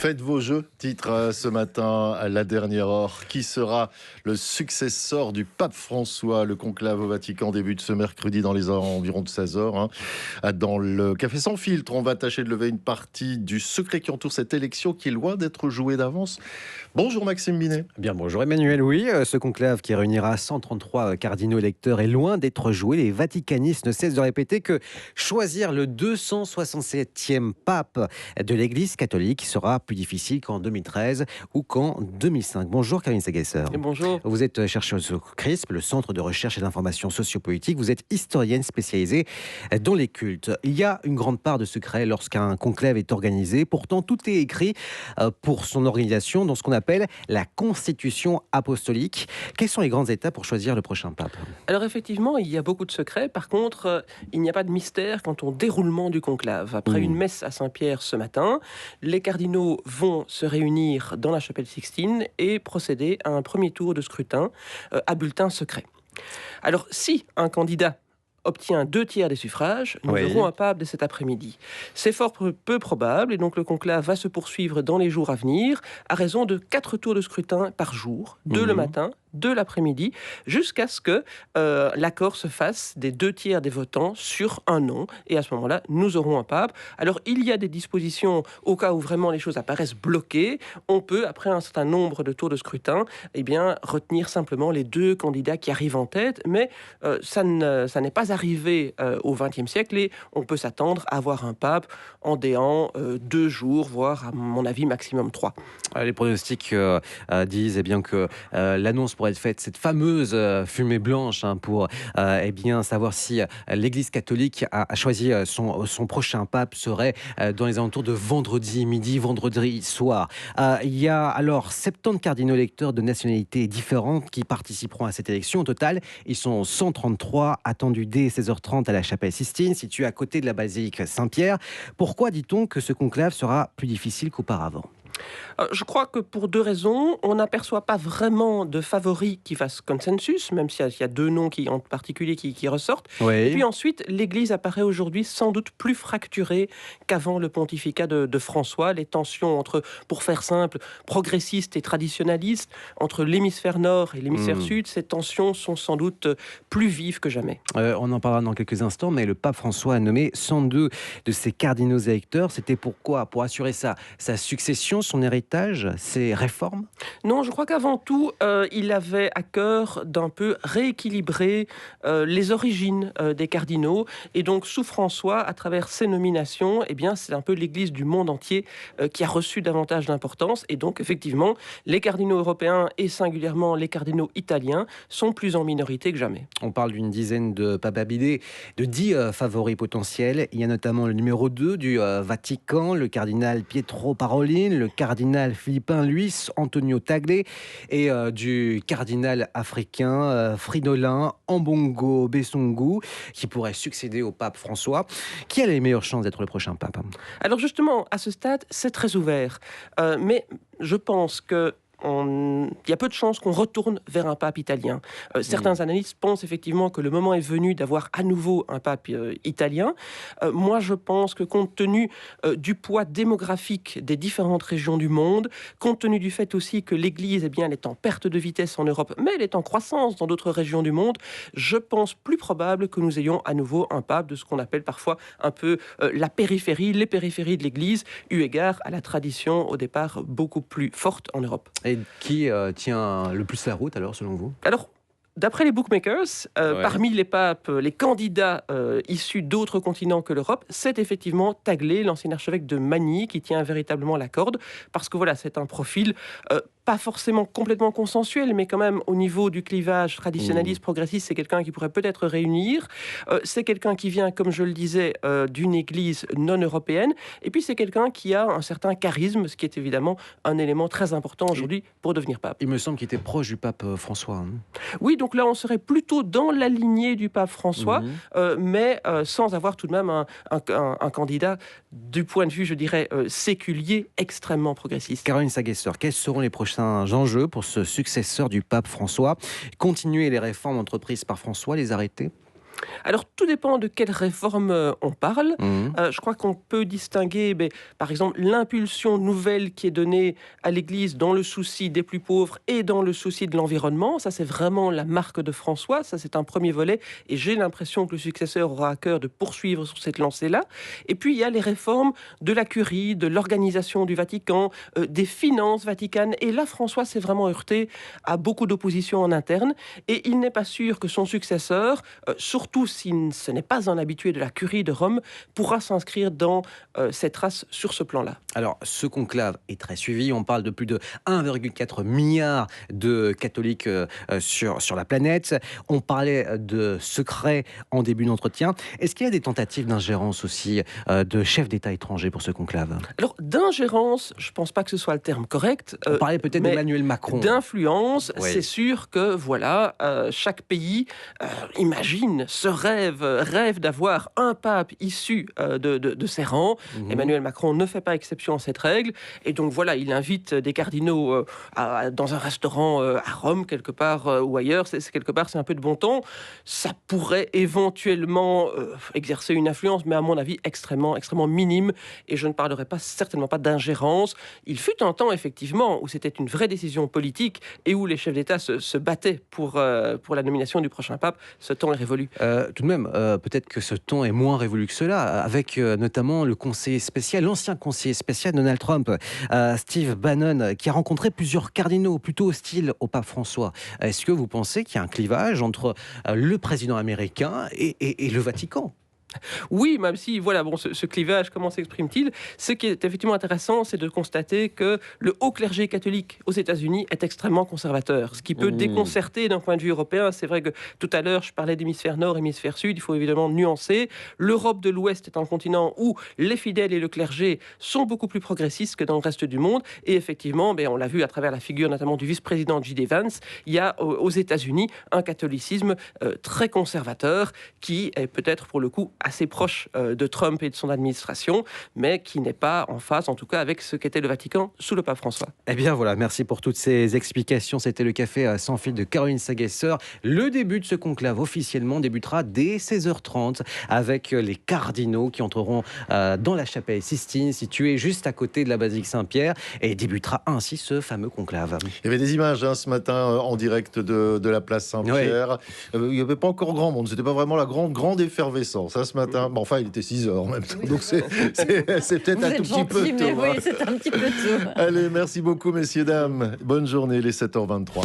Faites vos jeux, titre ce matin à la dernière heure. Qui sera le successeur du pape François? Le conclave au Vatican débute ce mercredi dans les environs de 16h. Dans le Café Sans Filtre, on va tâcher de lever une partie du secret qui entoure cette élection qui est loin d'être jouée d'avance. Bonjour Maxime Binet. Bien, bonjour Emmanuel. Oui, ce conclave qui réunira 133 cardinaux électeurs est loin d'être joué. Les vaticanistes ne cessent de répéter que choisir le 267e pape de l'Église catholique sera plus difficile qu'en 2013 ou qu'en 2005. Bonjour Karine Segesser. Bonjour. Vous êtes chercheuse au CRISP, le Centre de recherche et d'information sociopolitique. Vous êtes historienne spécialisée dans les cultes. Il y a une grande part de secret lorsqu'un conclave est organisé. Pourtant, tout est écrit pour son organisation dans ce qu'on appelle la Constitution apostolique. Quelles sont les grandes étapes pour choisir le prochain pape? Alors effectivement, il y a beaucoup de secrets. Par contre, il n'y a pas de mystère quant au déroulement du conclave. Après une messe à Saint-Pierre ce matin, les cardinaux vont se réunir dans la chapelle Sixtine et procéder à un premier tour de scrutin à bulletin secret. Alors si un candidat obtient 2/3 des suffrages, nous aurons un pape dès cet après-midi. C'est fort peu probable et donc le conclave va se poursuivre dans les jours à venir à raison de 4 tours de scrutin par jour, 2 le matin, 2 l'après-midi, jusqu'à ce que l'accord se fasse des 2/3 des votants sur un nom. Et à ce moment-là, nous aurons un pape. Alors, il y a des dispositions au cas où vraiment les choses apparaissent bloquées. On peut, après un certain nombre de tours de scrutin, retenir simplement les 2 candidats qui arrivent en tête. Mais ça n'est pas arrivé au XXe siècle et on peut s'attendre à avoir un pape en déant 2 jours, voire, à mon avis, maximum 3. Les pronostics disent que l'annonce pourrait être faite, cette fameuse fumée blanche pour savoir si l'Église catholique a choisi son prochain pape serait dans les alentours de vendredi midi, vendredi soir. Il y a alors 70 cardinaux électeurs de nationalités différentes qui participeront à cette élection. Au total, ils sont 133 attendus dès 16h30 à la chapelle Sixtine, située à côté de la basilique Saint-Pierre. Pourquoi dit-on que ce conclave sera plus difficile qu'auparavant ? Je crois que pour 2 raisons. On n'aperçoit pas vraiment de favoris qui fassent consensus, même s'il y a 2 noms en particulier qui ressortent. Oui. Et puis ensuite, l'Église apparaît aujourd'hui sans doute plus fracturée qu'avant le pontificat de François. Les tensions entre, pour faire simple, progressistes et traditionnalistes, entre l'hémisphère nord et l'hémisphère sud, ces tensions sont sans doute plus vives que jamais. On en parlera dans quelques instants, mais le pape François a nommé 102 de ses cardinaux électeurs. C'était pourquoi? Pour assurer sa succession, son héritage, ses réformes? Non, je crois qu'avant tout, il avait à cœur d'un peu rééquilibrer les origines des cardinaux. Et donc, sous François, à travers ses nominations, c'est un peu l'Église du monde entier qui a reçu davantage d'importance. Et donc, effectivement, les cardinaux européens et singulièrement les cardinaux italiens sont plus en minorité que jamais. On parle d'une dizaine de papabidés, de 10 favoris potentiels. Il y a notamment le numéro 2 du Vatican, le cardinal Pietro Parolin, le cardinal philippin Luis Antonio Tagle et du cardinal africain Fridolin Ambongo Besongo qui pourrait succéder au pape François. Qui a les meilleures chances d'être le prochain pape? Alors justement, à ce stade, c'est très ouvert. Mais je pense que il y a peu de chances qu'on retourne vers un pape italien. Certains analystes pensent effectivement que le moment est venu d'avoir à nouveau un pape italien. Moi, je pense que compte tenu du poids démographique des différentes régions du monde, compte tenu du fait aussi que l'Église elle est en perte de vitesse en Europe, mais elle est en croissance dans d'autres régions du monde, je pense plus probable que nous ayons à nouveau un pape de ce qu'on appelle parfois un peu la périphérie, les périphéries de l'Église, eu égard à la tradition au départ beaucoup plus forte en Europe. Et qui tient le plus la route alors selon vous? Alors, d'après les bookmakers, parmi les papes, les candidats issus d'autres continents que l'Europe, c'est effectivement Tagle, l'ancien archevêque de Manille, qui tient véritablement la corde, parce que voilà, c'est un profil pas forcément complètement consensuel, mais quand même au niveau du clivage traditionnaliste, progressiste, c'est quelqu'un qui pourrait peut-être réunir. C'est quelqu'un qui vient, comme je le disais, d'une église non européenne, et puis c'est quelqu'un qui a un certain charisme, ce qui est évidemment un élément très important aujourd'hui pour devenir pape. Il me semble qu'il était proche du pape François. Oui, donc là on serait plutôt dans la lignée du pape François, mais sans avoir tout de même un candidat du point de vue, je dirais, séculier, extrêmement progressiste. Caroline Segesser, quels seront les prochains enjeux pour ce successeur du pape François? Continuer les réformes entreprises par François, les arrêter? Alors, tout dépend de quelle réforme on parle. Je crois qu'on peut distinguer, par exemple, l'impulsion nouvelle qui est donnée à l'Église dans le souci des plus pauvres et dans le souci de l'environnement. Ça, c'est vraiment la marque de François. Ça, c'est un premier volet. Et j'ai l'impression que le successeur aura à cœur de poursuivre sur cette lancée-là. Et puis, il y a les réformes de la curie, de l'organisation du Vatican, des finances vaticanes. Et là, François s'est vraiment heurté à beaucoup d'opposition en interne. Et il n'est pas sûr que son successeur, surtout si ce n'est pas un habitué de la curie de Rome, pourra s'inscrire dans cette race sur ce plan-là. Alors, ce conclave est très suivi. On parle de plus de 1,4 milliard de catholiques sur la planète. On parlait de secrets en début d'entretien. Est-ce qu'il y a des tentatives d'ingérence aussi de chefs d'État étrangers pour ce conclave? Alors, d'ingérence, je ne pense pas que ce soit le terme correct. On parlait peut-être d'Emmanuel Macron. D'influence, Oui. c'est sûr que voilà, chaque pays imagine, rêve d'avoir un pape issu de ses rangs. Emmanuel Macron ne fait pas exception à cette règle. Et donc voilà, il invite des cardinaux dans un restaurant à Rome, quelque part, ou ailleurs. Quelque part, c'est un peu de bon ton. Ça pourrait éventuellement exercer une influence, mais à mon avis, extrêmement minime. Et je ne parlerai certainement pas d'ingérence. Il fut un temps, effectivement, où c'était une vraie décision politique et où les chefs d'État se battaient pour la nomination du prochain pape. Ce temps est révolu. Tout de même, peut-être que ce ton est moins révolu que cela, avec notamment le conseiller spécial, l'ancien conseiller spécial Donald Trump, Steve Bannon, qui a rencontré plusieurs cardinaux plutôt hostiles au pape François. Est-ce que vous pensez qu'il y a un clivage entre le président américain et le Vatican ? Oui, même si, voilà, bon, ce clivage, comment s'exprime-t-il? Ce qui est effectivement intéressant, c'est de constater que le haut clergé catholique aux États-Unis est extrêmement conservateur, ce qui peut déconcerter d'un point de vue européen. C'est vrai que tout à l'heure, je parlais d'hémisphère nord, hémisphère sud, il faut évidemment nuancer. L'Europe de l'Ouest est un continent où les fidèles et le clergé sont beaucoup plus progressistes que dans le reste du monde. Et effectivement, on l'a vu à travers la figure notamment du vice-président J.D. Vance, il y a aux États-Unis un catholicisme très conservateur qui est peut-être pour le coup assez proche de Trump et de son administration, mais qui n'est pas en phase, en tout cas, avec ce qu'était le Vatican sous le pape François. Eh bien voilà, merci pour toutes ces explications. C'était le café sans fil de Caroline Saguesser. Le début de ce conclave officiellement débutera dès 16h30 avec les cardinaux qui entreront dans la chapelle Sistine, située juste à côté de la basilique Saint-Pierre, et débutera ainsi ce fameux conclave. Il y avait des images ce matin en direct de la place Saint-Pierre. Il n'y avait pas encore grand monde, c'était pas vraiment la grande effervescence ce matin. Bon, enfin, il était 6h en même temps, donc c'est peut-être un tout petit peu tôt. Mais oui, c'est un petit peu tôt. Allez, merci beaucoup, messieurs, dames. Bonne journée, les 7h23.